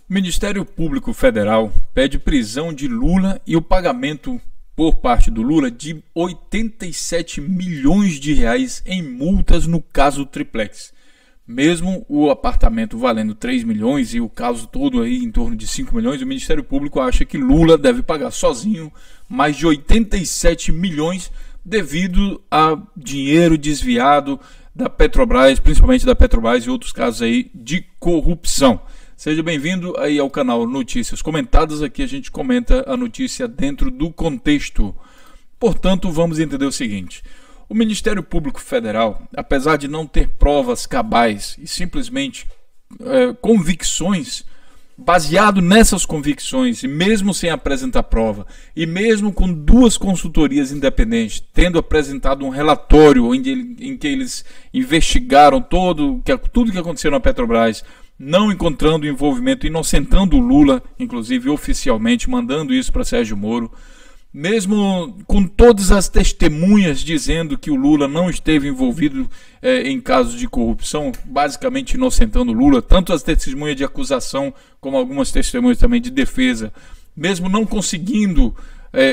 O Ministério Público Federal pede prisão de Lula e o pagamento por parte do Lula de 87 milhões de reais em multas no caso Triplex. Mesmo o apartamento valendo 3 milhões e o caso todo aí em torno de 5 milhões, o Ministério Público acha que Lula deve pagar sozinho mais de 87 milhões devido a dinheiro desviado da Petrobras, principalmente da Petrobras e outros casos aí de corrupção. Seja bem-vindo aí ao canal Notícias Comentadas. Aqui a gente comenta a notícia dentro do contexto. Portanto, vamos entender o seguinte. O Ministério Público Federal, apesar de não ter provas cabais e simplesmente convicções, baseado nessas convicções, e mesmo sem apresentar prova, e mesmo com duas consultorias independentes, tendo apresentado um relatório em que eles investigaram tudo que aconteceu na Petrobras, não encontrando envolvimento, inocentando o Lula, inclusive oficialmente, mandando isso para Sérgio Moro, mesmo com todas as testemunhas dizendo que o Lula não esteve envolvido em casos de corrupção, basicamente inocentando o Lula, tanto as testemunhas de acusação como algumas testemunhas também de defesa, mesmo não conseguindo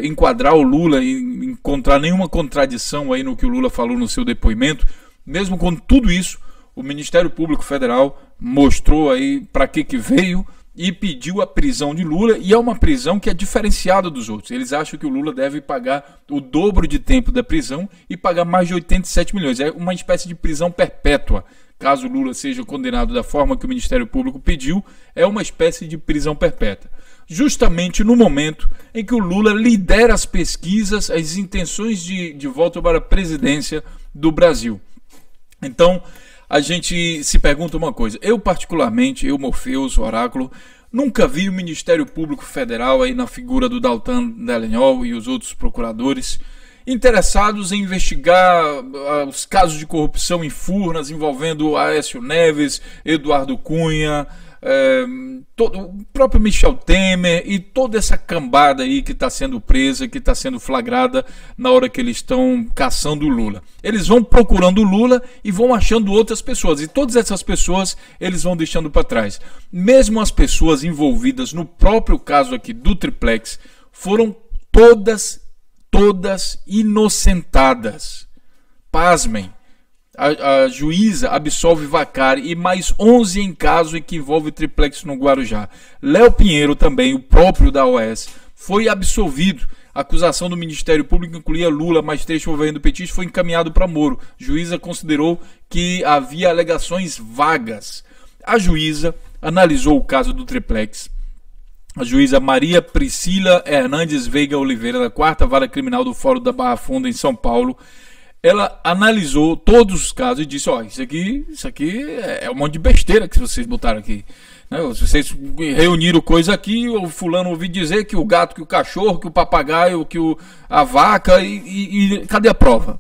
enquadrar o Lula e encontrar nenhuma contradição aí no que o Lula falou no seu depoimento, mesmo com tudo isso, o Ministério Público Federal mostrou aí para que veio e pediu a prisão de Lula, e é uma prisão que é diferenciada dos outros. Eles acham que o Lula deve pagar o dobro de tempo da prisão e pagar mais de 87 milhões. É uma espécie de prisão perpétua. Caso o Lula seja condenado da forma que o Ministério Público pediu, é uma espécie de prisão perpétua. Justamente no momento em que o Lula lidera as pesquisas, as intenções de volta para a presidência do Brasil. Então, a gente se pergunta uma coisa. Eu particularmente, Morpheus, Oráculo, nunca vi o Ministério Público Federal, aí na figura do Daltan Dallagnol e os outros procuradores, interessados em investigar os casos de corrupção em Furnas, envolvendo Aécio Neves, Eduardo Cunha, o próprio Michel Temer e toda essa cambada aí que está sendo presa, que está sendo flagrada na hora que eles estão caçando o Lula. Eles vão procurando o Lula e vão achando outras pessoas, e todas essas pessoas eles vão deixando para trás. Mesmo as pessoas envolvidas no próprio caso aqui do Triplex foram todas inocentadas. Pasmem. A juíza absolve Vacari e mais 11 em caso em que envolve Triplex no Guarujá. Léo Pinheiro também, o próprio da OAS, foi absolvido. A acusação do Ministério Público incluía Lula, mas trecho envolvendo petista foi encaminhado para Moro. A juíza considerou que havia alegações vagas. A juíza analisou o caso do Triplex. A juíza Maria Priscila Hernandes Veiga Oliveira, da 4ª Vara Criminal do Fórum da Barra Funda, em São Paulo, ela analisou todos os casos e disse, ó, isso aqui é um monte de besteira que vocês botaram aqui. Né? Vocês reuniram coisa aqui, o fulano ouviu dizer que o gato, que o cachorro, que o papagaio, que a vaca, e cadê a prova?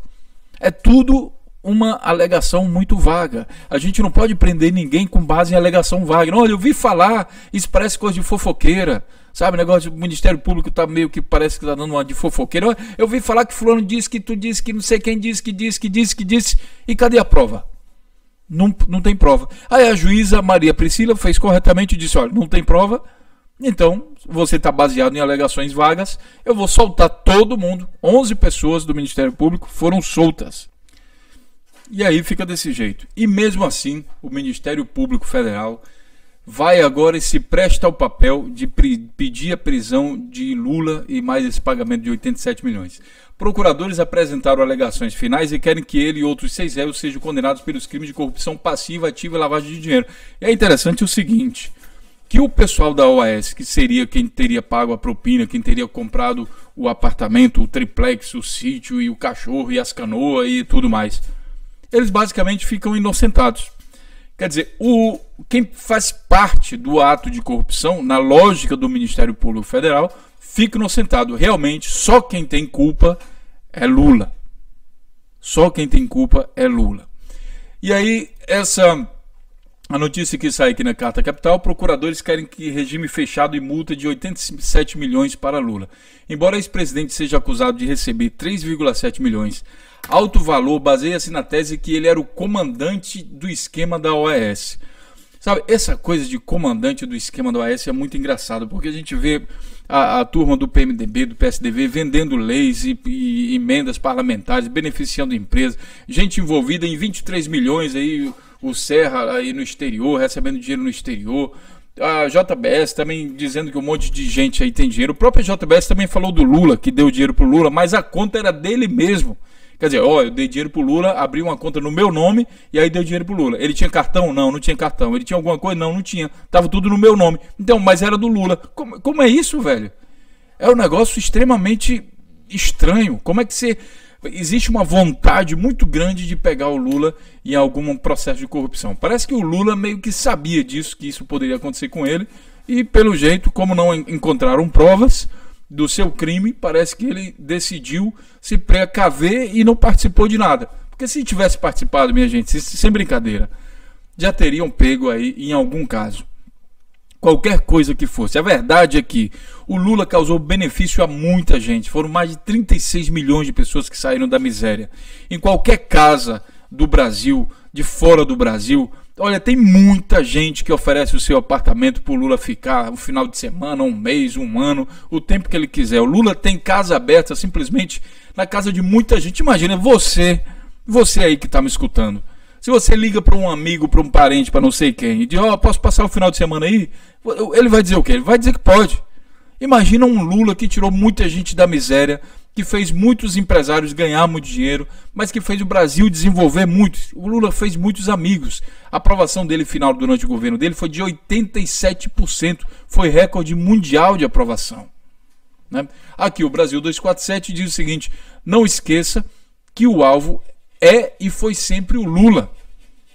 É tudo uma alegação muito vaga. A gente não pode prender ninguém com base em alegação vaga. Não, olha, eu ouvi falar, isso parece coisa de fofoqueira. Sabe, o negócio do Ministério Público tá meio que parece que tá dando uma de fofoqueira. Eu ouvi falar que fulano disse, que tu disse, que não sei quem disse, que disse. E cadê a prova? Não tem prova. Aí a juíza Maria Priscila fez corretamente e disse, olha, não tem prova, Então, você está baseado em alegações vagas, eu vou soltar todo mundo. 11 pessoas do Ministério Público foram soltas. E aí fica desse jeito. E mesmo assim, o Ministério Público Federal vai agora e se presta ao papel de pedir a prisão de Lula e mais esse pagamento de 87 milhões. Procuradores apresentaram alegações finais e querem que ele e outros 6 réus sejam condenados pelos crimes de corrupção passiva, ativa e lavagem de dinheiro. E é interessante o seguinte, que o pessoal da OAS, que seria quem teria pago a propina, quem teria comprado o apartamento, o triplex, o sítio e o cachorro e as canoas e tudo mais, eles basicamente ficam inocentados. Quer dizer, quem faz parte do ato de corrupção, na lógica do Ministério Público Federal, fica inocentado. Realmente, só quem tem culpa é Lula. Só quem tem culpa é Lula. E aí, a notícia que sai aqui na Carta Capital, procuradores querem que regime fechado e multa de 87 milhões para Lula. Embora ex-presidente seja acusado de receber 3,7 milhões, alto valor baseia-se na tese que ele era o comandante do esquema da OAS. Sabe, essa coisa de comandante do esquema da OAS é muito engraçado, porque a gente vê a turma do PMDB, do PSDB, vendendo leis e emendas parlamentares, beneficiando empresas, gente envolvida em 23 milhões aí, o Serra aí no exterior, recebendo dinheiro no exterior, a JBS também dizendo que um monte de gente aí tem dinheiro. O próprio JBS também falou do Lula, que deu dinheiro pro Lula, mas a conta era dele mesmo. Quer dizer, eu dei dinheiro pro Lula, abri uma conta no meu nome e aí deu dinheiro pro Lula. Ele tinha cartão? Não, não tinha cartão. Ele tinha alguma coisa? Não, não tinha. Tava tudo no meu nome. Então, mas era do Lula. Como é isso, velho? É um negócio extremamente estranho. Como é que você... Existe uma vontade muito grande de pegar o Lula em algum processo de corrupção. Parece que o Lula meio que sabia disso, que isso poderia acontecer com ele. E pelo jeito, como não encontraram provas do seu crime, parece que ele decidiu se precaver e não participou de nada. Porque se tivesse participado, minha gente, sem brincadeira, já teriam pego aí em algum caso. Qualquer coisa que fosse. A verdade é que o Lula causou benefício a muita gente. Foram mais de 36 milhões de pessoas que saíram da miséria. Em qualquer casa do Brasil, de fora do Brasil, olha, tem muita gente que oferece o seu apartamento para o Lula ficar um final de semana, um mês, um ano, o tempo que ele quiser. O Lula tem casa aberta simplesmente na casa de muita gente. Imagina você aí que está me escutando. Se você liga para um amigo, para um parente, para não sei quem, e diz, posso passar o final de semana aí? Ele vai dizer o quê? Ele vai dizer que pode. Imagina um Lula que tirou muita gente da miséria, que fez muitos empresários ganhar muito dinheiro, mas que fez o Brasil desenvolver muito. O Lula fez muitos amigos. A aprovação dele final durante o governo dele foi de 87%. Foi recorde mundial de aprovação. Né? Aqui o Brasil 247 diz o seguinte, não esqueça que o alvo é e foi sempre o Lula.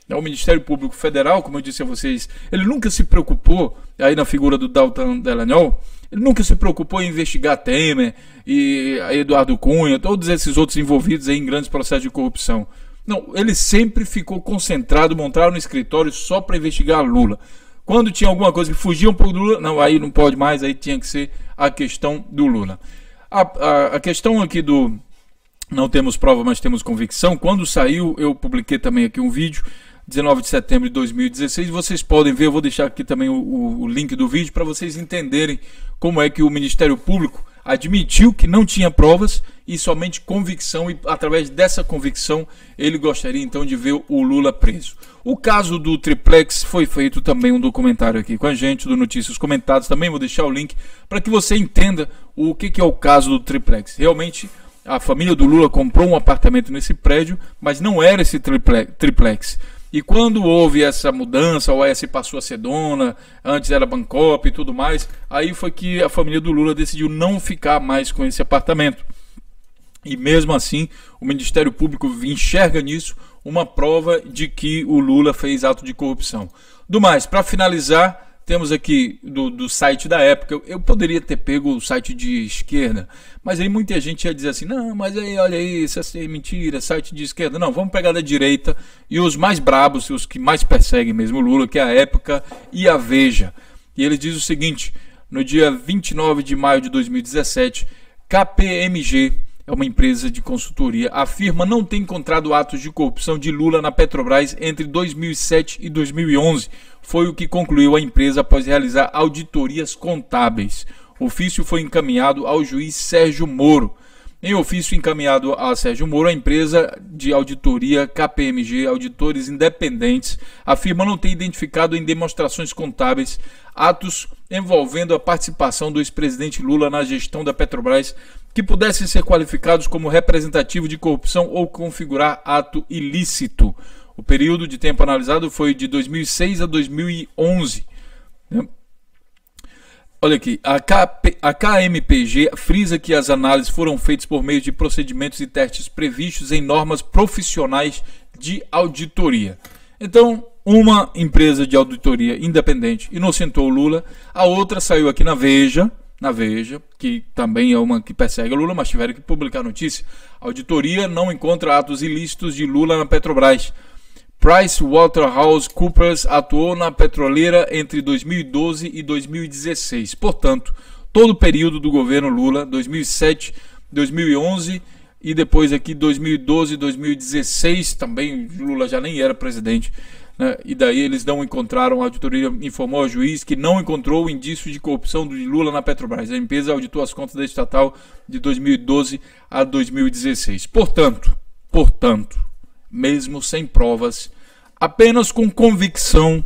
O Ministério Público Federal, como eu disse a vocês, ele nunca se preocupou, aí na figura do Deltan Dallagnol, ele nunca se preocupou em investigar Temer e Eduardo Cunha, todos esses outros envolvidos aí em grandes processos de corrupção. Não, ele sempre ficou concentrado, montaram no escritório só para investigar Lula. Quando tinha alguma coisa que fugia um pouco do Lula, não, aí não pode mais, aí tinha que ser a questão do Lula. A questão aqui do não temos prova, mas temos convicção, quando saiu, eu publiquei também aqui um vídeo, 19 de setembro de 2016, vocês podem ver, eu vou deixar aqui também o link do vídeo para vocês entenderem como é que o Ministério Público admitiu que não tinha provas e somente convicção, e através dessa convicção ele gostaria então de ver o Lula preso. O caso do triplex foi feito também um documentário aqui com a gente, do Notícias Comentadas, também vou deixar o link para que você entenda o que é o caso do triplex. Realmente a família do Lula comprou um apartamento nesse prédio, mas não era esse triplex. E quando houve essa mudança, a OAS passou a ser dona, antes era Bancop e tudo mais, aí foi que a família do Lula decidiu não ficar mais com esse apartamento. E mesmo assim, o Ministério Público enxerga nisso uma prova de que o Lula fez ato de corrupção. Do mais, para finalizar, temos aqui do site da época, eu poderia ter pego o site de esquerda, mas aí muita gente ia dizer assim, não, mas aí olha aí, isso é mentira, site de esquerda. Não, vamos pegar da direita e os mais brabos, os que mais perseguem mesmo o Lula, que é a Época e a Veja. E ele diz o seguinte, no dia 29 de maio de 2017, KPMG é uma empresa de consultoria, afirma não ter encontrado atos de corrupção de Lula na Petrobras entre 2007 e 2011. Foi o que concluiu a empresa após realizar auditorias contábeis. O ofício foi encaminhado ao juiz Sérgio Moro. Em ofício encaminhado a Sérgio Moro, a empresa de auditoria KPMG, auditores independentes, afirma não ter identificado em demonstrações contábeis atos envolvendo a participação do ex-presidente Lula na gestão da Petrobras que pudessem ser qualificados como representativo de corrupção ou configurar ato ilícito. O período de tempo analisado foi de 2006 a 2011. Olha aqui, a KMPG frisa que as análises foram feitas por meio de procedimentos e testes previstos em normas profissionais de auditoria. Então, uma empresa de auditoria independente inocentou o Lula, a outra saiu aqui na Veja, que também é uma que persegue o Lula, mas tiveram que publicar notícia. A auditoria não encontra atos ilícitos de Lula na Petrobras. PricewaterhouseCoopers atuou na petroleira entre 2012 e 2016. Portanto, todo o período do governo Lula, 2007, 2011 e depois aqui 2012 e 2016, também Lula já nem era presidente, né? E daí eles não encontraram, a auditoria informou ao juiz que não encontrou indício de corrupção de Lula na Petrobras. A empresa auditou as contas da estatal de 2012 a 2016. Portanto, mesmo sem provas, apenas com convicção,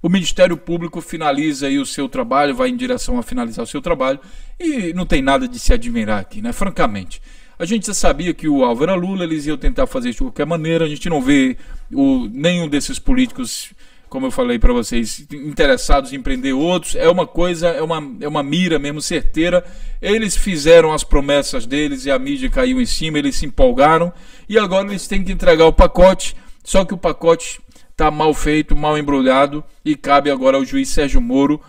o Ministério Público finaliza aí o seu trabalho, vai em direção a finalizar o seu trabalho, e não tem nada de se admirar aqui, né? Francamente, a gente já sabia que o alvo era Lula, eles iam tentar fazer isso de qualquer maneira, a gente não vê nenhum desses políticos, como eu falei para vocês, interessados em prender outros. É uma coisa, é uma mira mesmo certeira. Eles fizeram as promessas deles e a mídia caiu em cima, eles se empolgaram e agora eles têm que entregar o pacote, só que o pacote está mal feito, mal embrulhado e cabe agora ao juiz Sérgio Moro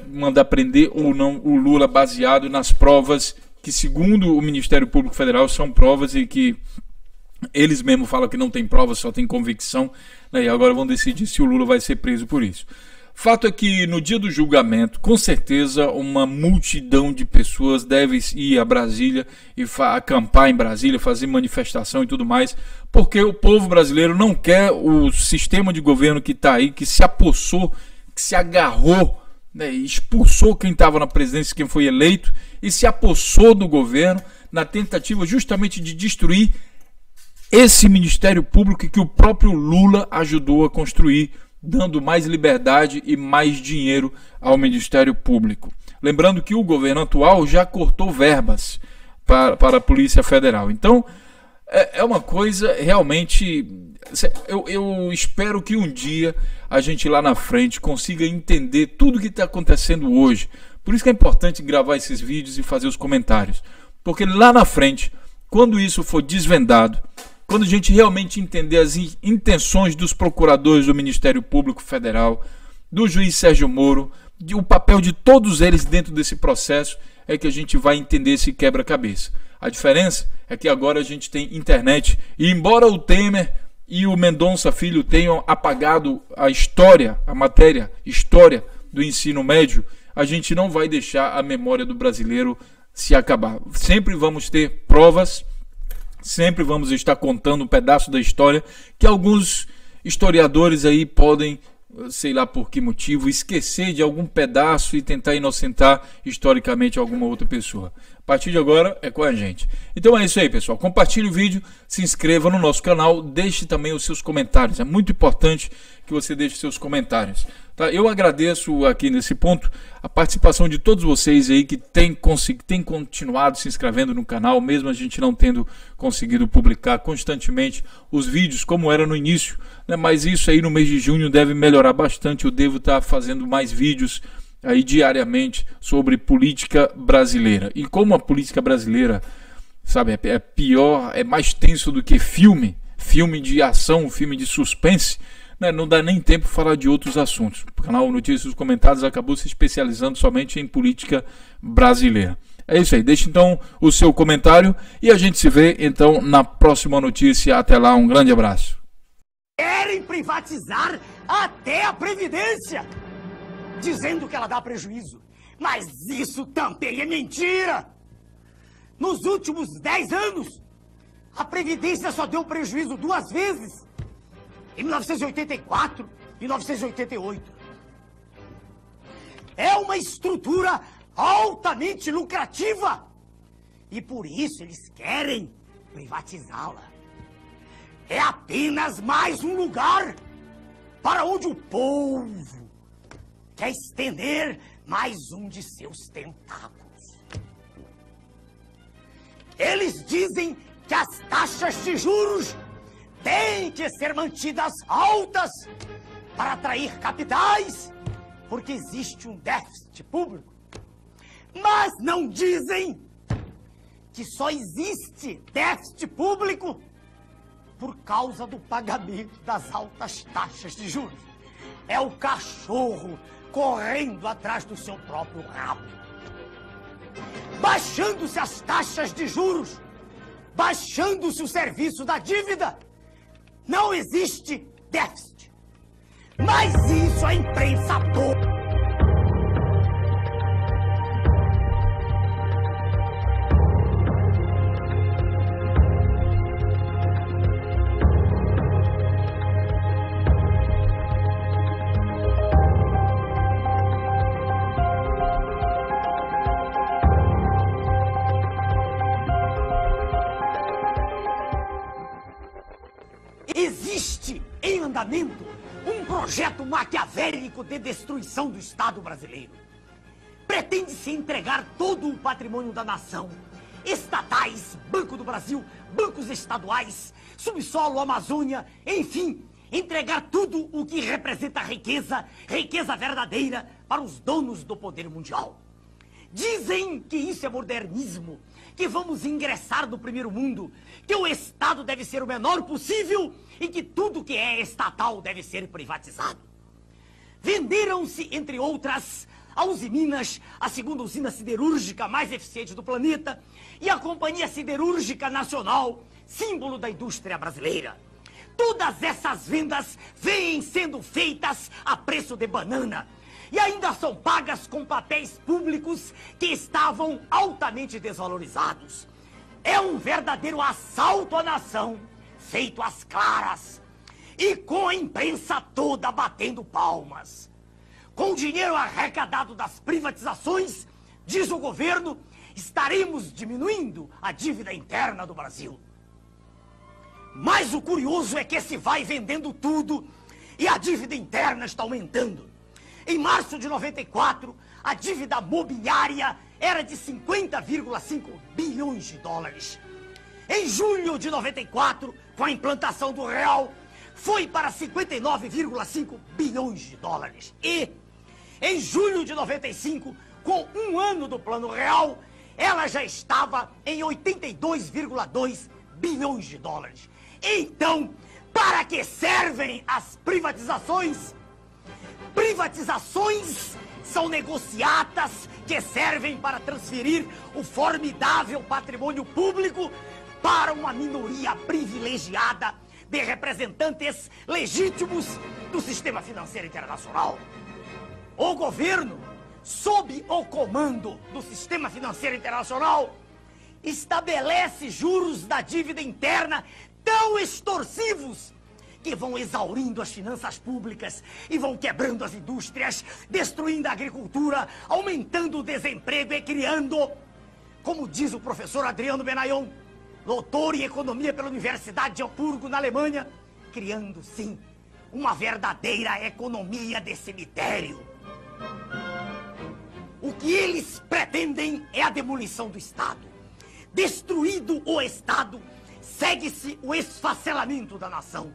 mandar prender ou não o Lula baseado nas provas que, segundo o Ministério Público Federal, são provas e que eles mesmos falam que não tem prova, só tem convicção, né? E agora vão decidir se o Lula vai ser preso por isso. Fato é que no dia do julgamento, com certeza, uma multidão de pessoas deve ir a Brasília e acampar em Brasília, fazer manifestação e tudo mais, porque o povo brasileiro não quer o sistema de governo que está aí, que se apossou, que se agarrou, né, expulsou quem estava na presidência, quem foi eleito, e se apossou do governo na tentativa justamente de destruir esse Ministério Público que o próprio Lula ajudou a construir, dando mais liberdade e mais dinheiro ao Ministério Público. Lembrando que o governo atual já cortou verbas para a Polícia Federal. Então, é uma coisa realmente... Eu espero que um dia a gente lá na frente consiga entender tudo o que está acontecendo hoje. Por isso que é importante gravar esses vídeos e fazer os comentários. Porque lá na frente, quando isso for desvendado, quando a gente realmente entender as intenções dos procuradores do Ministério Público Federal, do juiz Sérgio Moro, o papel de todos eles dentro desse processo, é que a gente vai entender esse quebra-cabeça. A diferença é que agora a gente tem internet, e embora o Temer e o Mendonça Filho tenham apagado a história, a matéria, história do ensino médio, a gente não vai deixar a memória do brasileiro se acabar. Sempre vamos ter provas, sempre vamos estar contando um pedaço da história que alguns historiadores aí podem, sei lá por que motivo, esquecer de algum pedaço e tentar inocentar historicamente alguma outra pessoa. A partir de agora é com a gente. Então é isso aí, pessoal. Compartilhe o vídeo, se inscreva no nosso canal, deixe também os seus comentários. É muito importante que você deixe seus comentários. Tá? Eu agradeço aqui nesse ponto a participação de todos vocês aí que têm continuado se inscrevendo no canal, mesmo a gente não tendo conseguido publicar constantemente os vídeos como era no início, né? Mas isso aí no mês de junho deve melhorar bastante. Eu devo estar fazendo mais vídeos aí diariamente sobre política brasileira. E como a política brasileira, sabe, é pior, é mais tenso do que filme de ação, filme de suspense, né? Não dá nem tempo para falar de outros assuntos. O canal Notícias dos Comentários acabou se especializando somente em política brasileira. É isso aí, deixe então o seu comentário e a gente se vê então na próxima notícia. Até lá, um grande abraço. Querem privatizar até a Previdência, dizendo que ela dá prejuízo. Mas isso também é mentira. nos últimos 10 anos, a Previdência só deu prejuízo 2 vezes, em 1984 e 1988. É uma estrutura altamente lucrativa e por isso eles querem privatizá-la. É apenas mais um lugar para onde o povo quer estender mais um de seus tentáculos. Eles dizem que as taxas de juros têm que ser mantidas altas para atrair capitais, porque existe um déficit público. Mas não dizem que só existe déficit público por causa do pagamento das altas taxas de juros. É o cachorro correndo atrás do seu próprio rabo. Baixando-se as taxas de juros, baixando-se o serviço da dívida, não existe déficit. Mas isso a imprensa toda. Existe em andamento um projeto maquiavélico de destruição do Estado brasileiro. Pretende-se entregar todo o patrimônio da nação, estatais, Banco do Brasil, bancos estaduais, subsolo, Amazônia, enfim, entregar tudo o que representa riqueza, riqueza verdadeira, para os donos do poder mundial. Dizem que isso é modernismo, que vamos ingressar no primeiro mundo, que o Estado deve ser o menor possível e que tudo que é estatal deve ser privatizado. Venderam-se, entre outras, a Usiminas, a segunda usina siderúrgica mais eficiente do planeta, e a Companhia Siderúrgica Nacional, símbolo da indústria brasileira. Todas essas vendas vêm sendo feitas a preço de banana, e ainda são pagas com papéis públicos que estavam altamente desvalorizados. É um verdadeiro assalto à nação, feito às claras, e com a imprensa toda batendo palmas. Com o dinheiro arrecadado das privatizações, diz o governo, estaremos diminuindo a dívida interna do Brasil. Mas o curioso é que se vai vendendo tudo e a dívida interna está aumentando. Em março de 94, a dívida mobiliária era de 50,5 bilhões de dólares. Em julho de 94, com a implantação do real, foi para 59,5 bilhões de dólares. E, em julho de 95, com um ano do Plano Real, ela já estava em 82,2 bilhões de dólares. Então, para que servem as privatizações? Privatizações são negociatas que servem para transferir o formidável patrimônio público para uma minoria privilegiada de representantes legítimos do sistema financeiro internacional. O governo, sob o comando do sistema financeiro internacional, estabelece juros da dívida interna tão extorsivos que vão exaurindo as finanças públicas e vão quebrando as indústrias, destruindo a agricultura, aumentando o desemprego e criando, como diz o professor Adriano Benayon, doutor em economia pela Universidade de Hamburgo, na Alemanha, criando, sim, uma verdadeira economia de cemitério. O que eles pretendem é a demolição do Estado. Destruído o Estado, segue-se o esfacelamento da nação,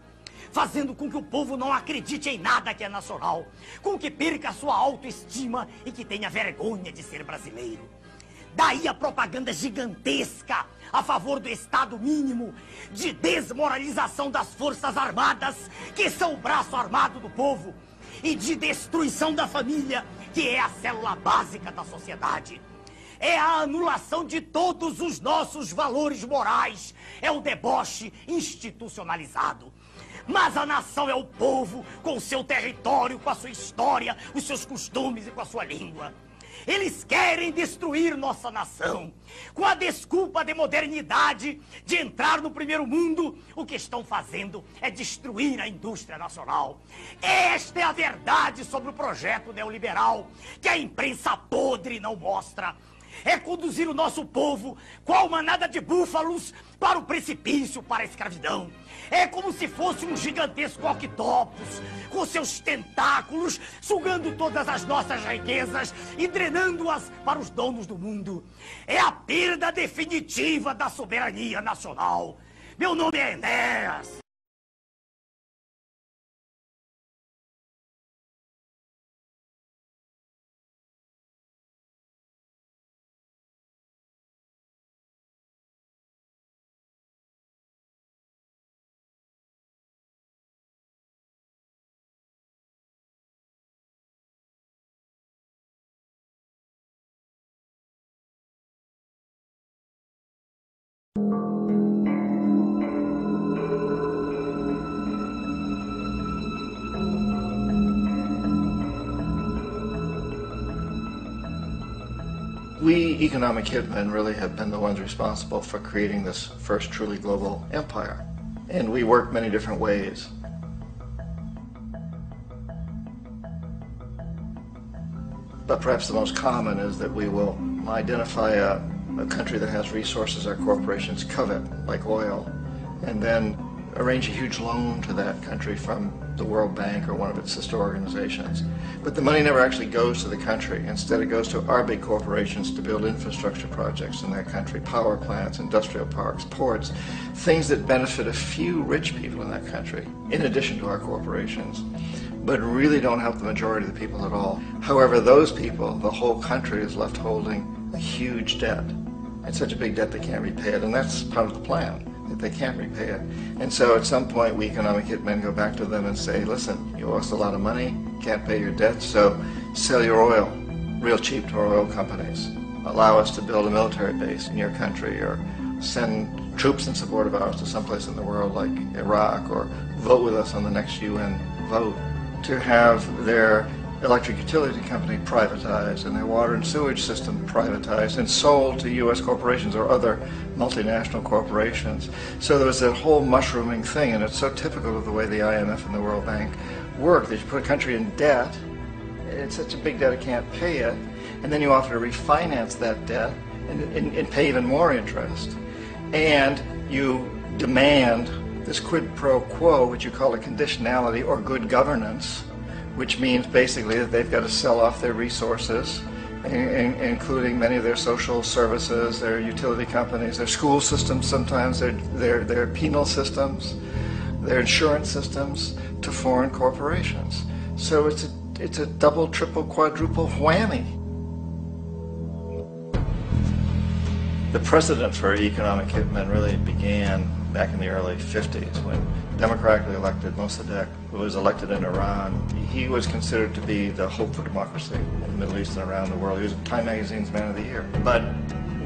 fazendo com que o povo não acredite em nada que é nacional, com que perca a sua autoestima e que tenha vergonha de ser brasileiro. Daí a propaganda gigantesca a favor do Estado mínimo, de desmoralização das Forças Armadas, que são o braço armado do povo, e de destruição da família, que é a célula básica da sociedade. É a anulação de todos os nossos valores morais, é o deboche institucionalizado. Mas a nação é o povo, com o seu território, com a sua história, os seus costumes e com a sua língua. Eles querem destruir nossa nação. Com a desculpa de modernidade, de entrar no primeiro mundo, o que estão fazendo é destruir a indústria nacional. Esta é a verdade sobre o projeto neoliberal, que a imprensa podre não mostra. É conduzir o nosso povo, qual manada de búfalos, para o precipício, para a escravidão. É como se fosse um gigantesco octopus, com seus tentáculos, sugando todas as nossas riquezas e drenando-as para os donos do mundo. É a perda definitiva da soberania nacional. Meu nome é Enéas. We economic hitmen really have been the ones responsible for creating this first truly global empire. And we work many different ways. But perhaps the most common is that we will identify a country that has resources our corporations covet, like oil, and then arrange a huge loan to that country from the World Bank or one of its sister organizations. But the money never actually goes to the country. Instead, it goes to our big corporations to build infrastructure projects in that country, power plants, industrial parks, ports, things that benefit a few rich people in that country, in addition to our corporations, but really don't help the majority of the people at all. However, those people, the whole country is left holding a huge debt. It's such a big debt they can't repay it, and that's part of the plan, that they can't repay it. And so at some point, we economic hitmen go back to them and say, listen, you owe us a lot of money, can't pay your debt, so sell your oil real cheap to our oil companies. Allow us to build a military base in your country, or send troops in support of ours to someplace in the world like Iraq, or vote with us on the next UN vote. To have their electric utility company privatized and their water and sewage system privatized and sold to U.S. corporations or other multinational corporations. So there was that whole mushrooming thing, and it's so typical of the way the IMF and the World Bank work, that you put a country in debt, it's such a big debt it can't pay it, and then you offer to refinance that debt and pay even more interest. And you demand this quid pro quo, which you call a conditionality or good governance, which means basically that they've got to sell off their resources, including many of their social services, their utility companies, their school systems sometimes, their penal systems, their insurance systems, to foreign corporations. So it's a double, triple, quadruple whammy. The precedent for economic hitmen really began back in the early 50s when democratically elected Mossadegh, who was elected in Iran. He was considered to be the hope for democracy in the Middle East and around the world. He was Time Magazine's Man of the Year. But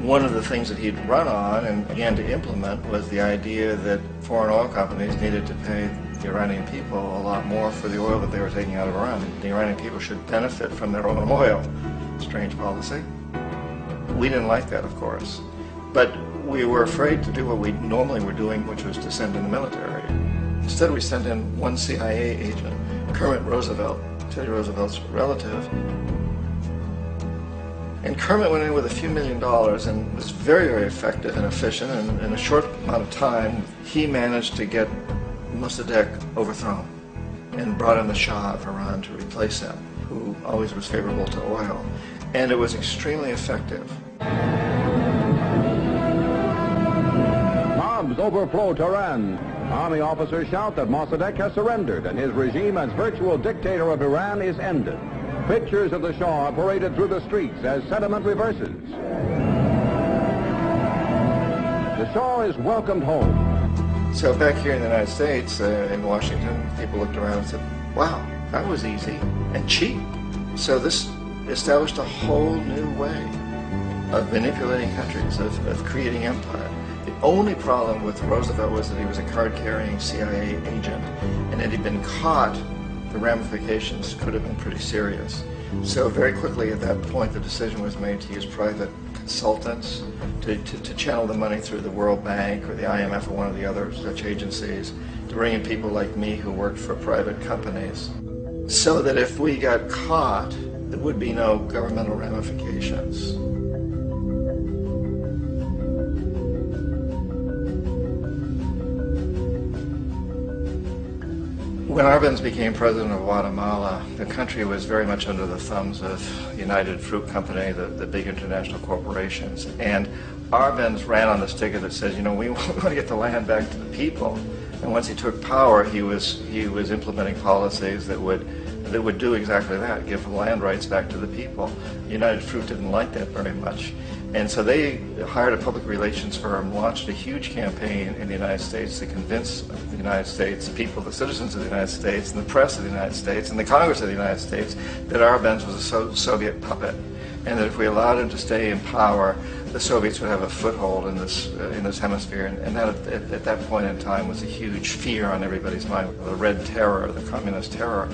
one of the things that he'd run on and began to implement was the idea that foreign oil companies needed to pay the Iranian people a lot more for the oil that they were taking out of Iran. The Iranian people should benefit from their own oil. Strange policy. We didn't like that, of course. But we were afraid to do what we normally were doing, which was to send in the military. Instead, we sent in one CIA agent, Kermit Roosevelt, Teddy Roosevelt's relative. And Kermit went in with a few $1 million and was very, very effective and efficient. And in a short amount of time, he managed to get Mossadegh overthrown and brought in the Shah of Iran to replace him, who always was favorable to oil. And it was extremely effective. Mobs overflow Tehran. Army officers shout that Mossadegh has surrendered and his regime as virtual dictator of Iran is ended. Pictures of the Shah are paraded through the streets as sentiment reverses. The Shah is welcomed home. So back here in the United States, in Washington, people looked around and said, wow, that was easy and cheap. So this established a whole new way of manipulating countries, of creating empire. The only problem with Roosevelt was that he was a card-carrying CIA agent, and had he been caught, the ramifications could have been pretty serious. So very quickly at that point, the decision was made to use private consultants to channel the money through the World Bank or the IMF or one of the other such agencies, to bring in people like me who worked for private companies, so that if we got caught, there would be no governmental ramifications. When Arbenz became president of Guatemala, the country was very much under the thumbs of United Fruit Company, the big international corporations. And Arbenz ran on this ticket that says, you know, we want to get the land back to the people. And once he took power, he was implementing policies that would do exactly that, give the land rights back to the people. United Fruit didn't like that very much. And so they hired a public relations firm, launched a huge campaign in the United States to convince the United States people, the citizens of the United States, and the press of the United States, and the Congress of the United States, that Arbenz was a Soviet puppet, and that if we allowed him to stay in power, the Soviets would have a foothold in this hemisphere. And that at that point in time was a huge fear on everybody's mind, the Red Terror, the Communist terror.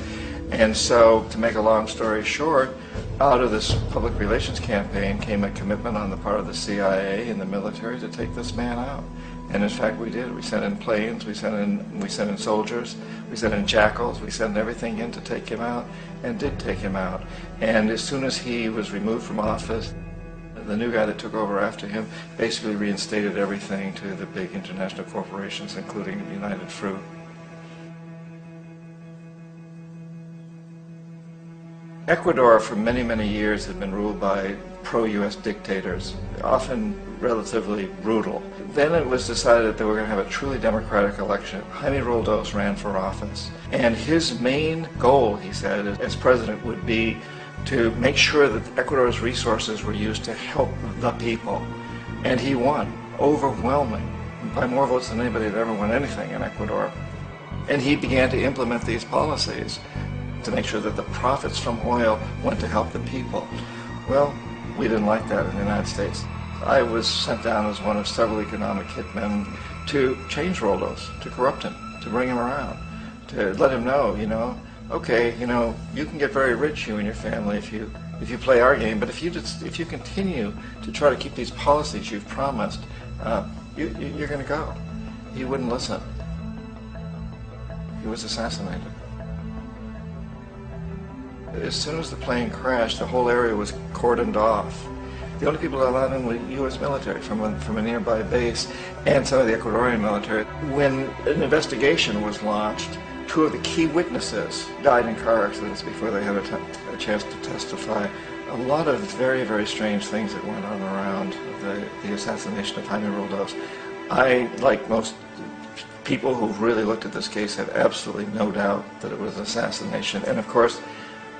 And so, to make a long story short, out of this public relations campaign came a commitment on the part of the CIA and the military to take this man out. And in fact, we did. We sent in planes, we sent in soldiers, we sent in jackals, we sent everything in to take him out, and did take him out. And as soon as he was removed from office, the new guy that took over after him basically reinstated everything to the big international corporations, including United Fruit. Ecuador for many, many years had been ruled by pro-U.S. dictators, often relatively brutal. Then it was decided that they were going to have a truly democratic election. Jaime Roldos ran for office, and his main goal, he said, as president would be to make sure that Ecuador's resources were used to help the people. And he won, overwhelming, by more votes than anybody had ever won anything in Ecuador. And he began to implement these policies to make sure that the profits from oil went to help the people. Well, we didn't like that in the United States. I was sent down as one of several economic hitmen to change Roldos, to corrupt him, to bring him around, to let him know, you know, okay, you know, you can get very rich, you and your family, if you play our game, but if you continue to try to keep these policies you've promised, you're going to go. He wouldn't listen. He was assassinated. As soon as the plane crashed, the whole area was cordoned off. The only people allowed in were U.S. military from a nearby base and some of the Ecuadorian military. When an investigation was launched, two of the key witnesses died in car accidents before they had a chance to testify. A lot of very, very strange things that went on around the assassination of Jaime Roldos. I, like most people who've really looked at this case, have absolutely no doubt that it was an assassination. And of course,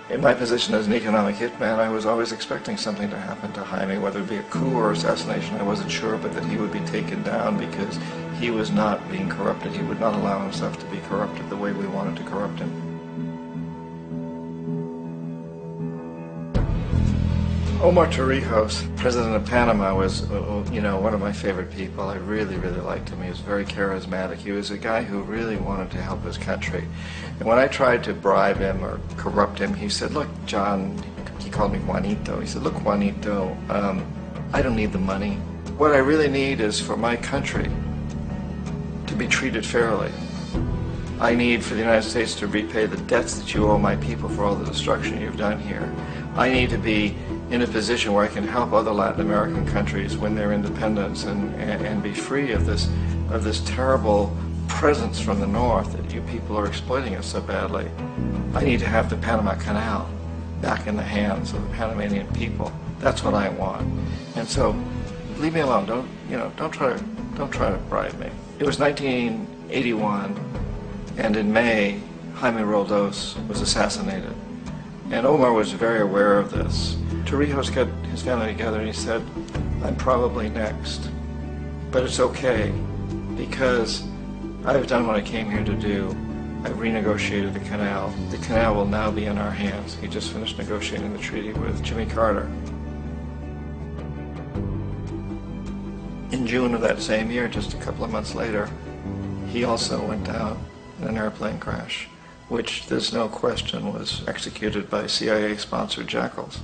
in my position as an economic hitman, I was always expecting something to happen to Jaime, whether it be a coup or assassination, I wasn't sure, but that he would be taken down because he was not being corrupted. He would not allow himself to be corrupted the way we wanted to corrupt him. Omar Torrijos, president of Panama, was, you know, one of my favorite people. I really, really liked him. He was very charismatic. He was a guy who really wanted to help his country. And when I tried to bribe him or corrupt him, he said, look, John, he called me Juanito. He said, look, Juanito, I don't need the money. What I really need is for my country to be treated fairly. I need for the United States to repay the debts that you owe my people for all the destruction you've done here. I need to be in a position where I can help other Latin American countries win their independence and be free of this terrible presence from the north that you people are exploiting us so badly. I need to have the Panama Canal back in the hands of the Panamanian people. That's what I want. And so, leave me alone. Don't try to bribe me. It was 1981, and in May, Jaime Roldos was assassinated. And Omar was very aware of this. Torrijos got his family together and he said, I'm probably next, but it's okay because I've done what I came here to do. I've renegotiated the canal. The canal will now be in our hands. He just finished negotiating the treaty with Jimmy Carter. In June of that same year, just a couple of months later, he also went down in an airplane crash. which there's no question was executed by CIA-sponsored jackals.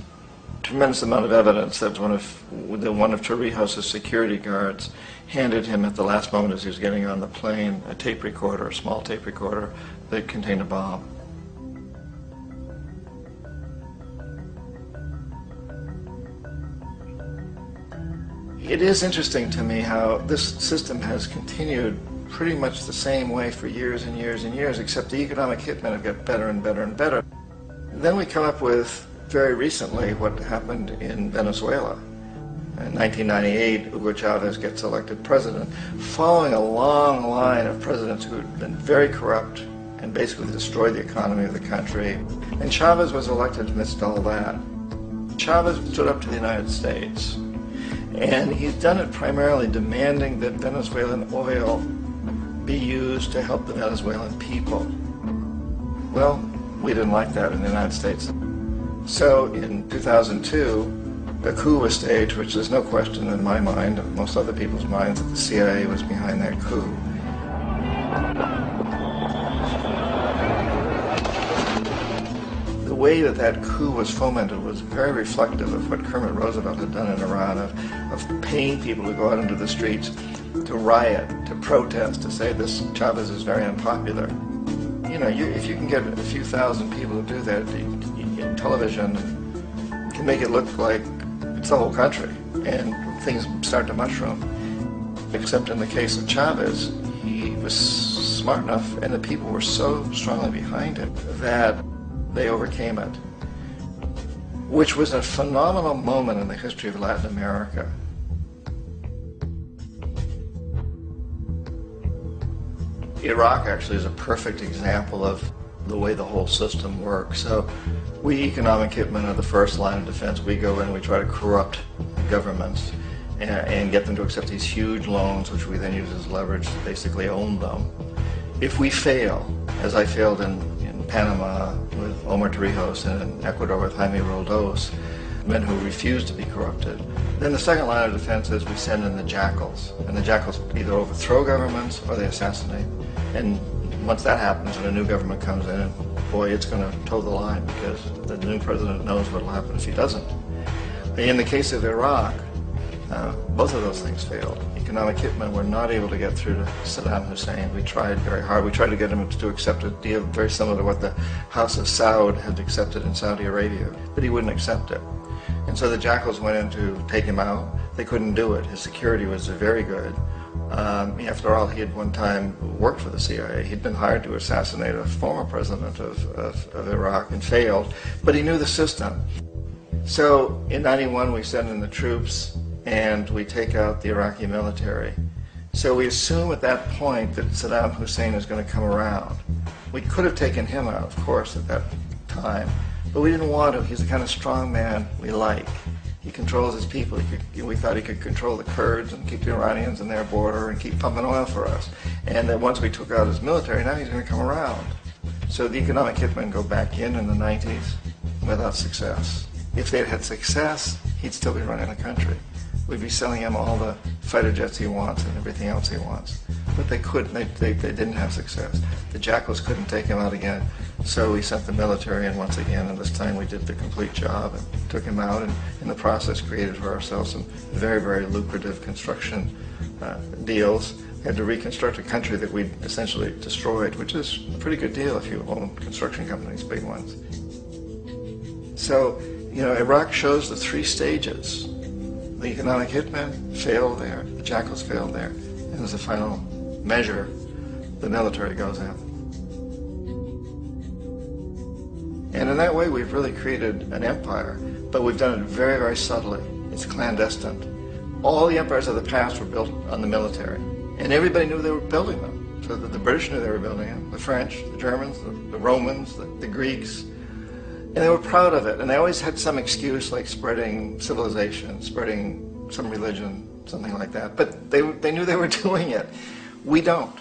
Tremendous amount of evidence that one of Torrijos' security guards handed him at the last moment as he was getting on the plane a tape recorder, a small tape recorder that contained a bomb. It is interesting to me how this system has continued pretty much the same way for years and years and years, except the economic hitmen have got better and better and better. Then we come up with, very recently, what happened in Venezuela. In 1998, Hugo Chavez gets elected president, following a long line of presidents who had been very corrupt and basically destroyed the economy of the country. And Chavez was elected amidst all that. Chavez stood up to the United States, and he's done it primarily demanding that Venezuelan oil be used to help the Venezuelan people. Well, we didn't like that in the United States. So in 2002, a coup was staged, which there's no question in my mind, and most other people's minds, that the CIA was behind that coup. The way that that coup was fomented was very reflective of what Kermit Roosevelt had done in Iran, of paying people to go out into the streets to riot, to protest, to say this Chavez is very unpopular. You know, if you can get a few thousand people to do that, television can make it look like it's the whole country, and things start to mushroom. Except in the case of Chavez, he was smart enough, and the people were so strongly behind it that they overcame it, which was a phenomenal moment in the history of Latin America. Iraq actually is a perfect example of the way the whole system works. So we economic hitmen are the first line of defense. We go in, we try to corrupt governments and get them to accept these huge loans, which we then use as leverage to basically own them. If we fail, as I failed in Panama with Omar Torrijos and in Ecuador with Jaime Roldos, men who refused to be corrupted, then the second line of defense is we send in the jackals. And the jackals either overthrow governments or they assassinate. And once that happens and a new government comes in, boy, it's going to toe the line because the new president knows what will happen if he doesn't. In the case of Iraq, both of those things failed. Economic hitmen were not able to get through to Saddam Hussein. We tried very hard. We tried to get him to accept a deal very similar to what the House of Saud had accepted in Saudi Arabia, but he wouldn't accept it. And so the jackals went in to take him out. They couldn't do it. His security was very good. After all, he had one time worked for the CIA. He'd been hired to assassinate a former president of Iraq and failed, but he knew the system. So in '91, we send in the troops and we take out the Iraqi military. So we assume at that point that Saddam Hussein is going to come around. We could have taken him out, of course, at that time, but we didn't want to. He's the kind of strong man we like. He controls his people. We thought he could control the Kurds and keep the Iranians in their border and keep pumping oil for us. And that once we took out his military, now he's going to come around. So the economic hitmen go back in the 90s without success. If they'd had success, he'd still be running the country. We'd be selling him all the fighter jets he wants and everything else he wants. But they couldn't. They didn't have success. The jackals couldn't take him out again. So we sent the military in once again, and this time we did the complete job and took him out, and in the process created for ourselves some very, very lucrative construction deals. We had to reconstruct a country that we'd essentially destroyed, which is a pretty good deal if you own construction companies, big ones. So, you know, Iraq shows the three stages. The economic hitmen failed there, the jackals failed there, and as a final measure, the military goes in. And in that way, we've really created an empire, but we've done it very, very subtly. It's clandestine. All the empires of the past were built on the military, and everybody knew they were building them. So the British knew they were building them, the French, the Germans, the Romans, the Greeks, and they were proud of it. And they always had some excuse, like spreading civilization, spreading some religion, something like that. But they knew they were doing it. We don't.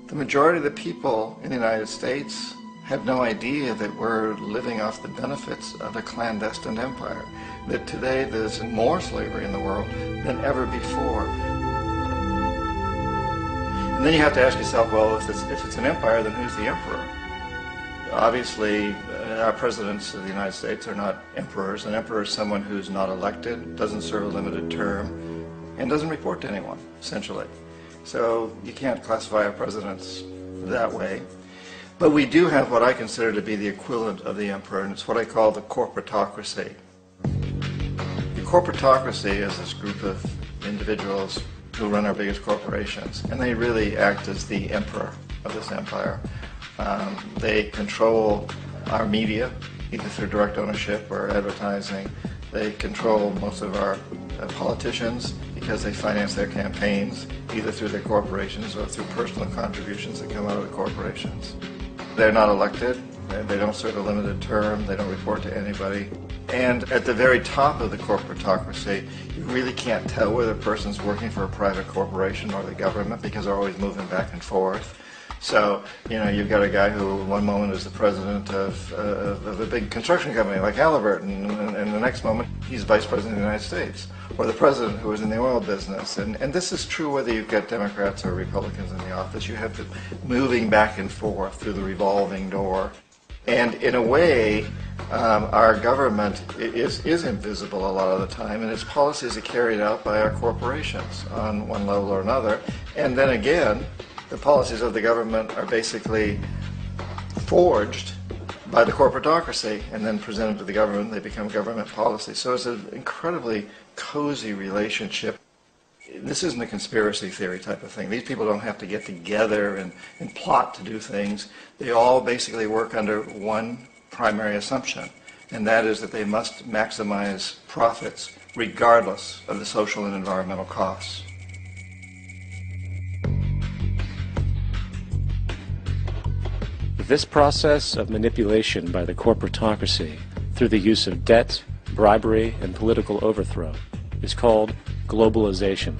The majority of the people in the United States have no idea that we're living off the benefits of a clandestine empire, that today there's more slavery in the world than ever before. And then you have to ask yourself, well, if it's an empire, then who's the emperor? Obviously, our presidents of the United States are not emperors. An emperor is someone who's not elected, doesn't serve a limited term, and doesn't report to anyone, essentially. So you can't classify our presidents that way. But we do have what I consider to be the equivalent of the emperor, and it's what I call the corporatocracy. The corporatocracy is this group of individuals who run our biggest corporations, and they really act as the emperor of this empire. They control our media, either through direct ownership or advertising. They control most of our politicians because they finance their campaigns, either through their corporations or through personal contributions that come out of the corporations. They're not elected, they don't serve a limited term, they don't report to anybody. And at the very top of the corporatocracy, you really can't tell whether a person's working for a private corporation or the government because they're always moving back and forth. So, you've got a guy who one moment is the president of a big construction company like Halliburton, and the next moment he's vice president of the United States, or the president who is in the oil business. And this is true whether you've got Democrats or Republicans in the office. You have to moving back and forth through the revolving door. And in a way, our government is invisible a lot of the time, and its policies are carried out by our corporations on one level or another. And then again, the policies of the government are basically forged by the corporatocracy and then presented to the government. They become government policy. So it's an incredibly cozy relationship. This isn't a conspiracy theory type of thing. These people don't have to get together and plot to do things. They all basically work under one primary assumption, and that is that they must maximize profits regardless of the social and environmental costs. This process of manipulation by the corporatocracy through the use of debt, bribery, and political overthrow is called globalization.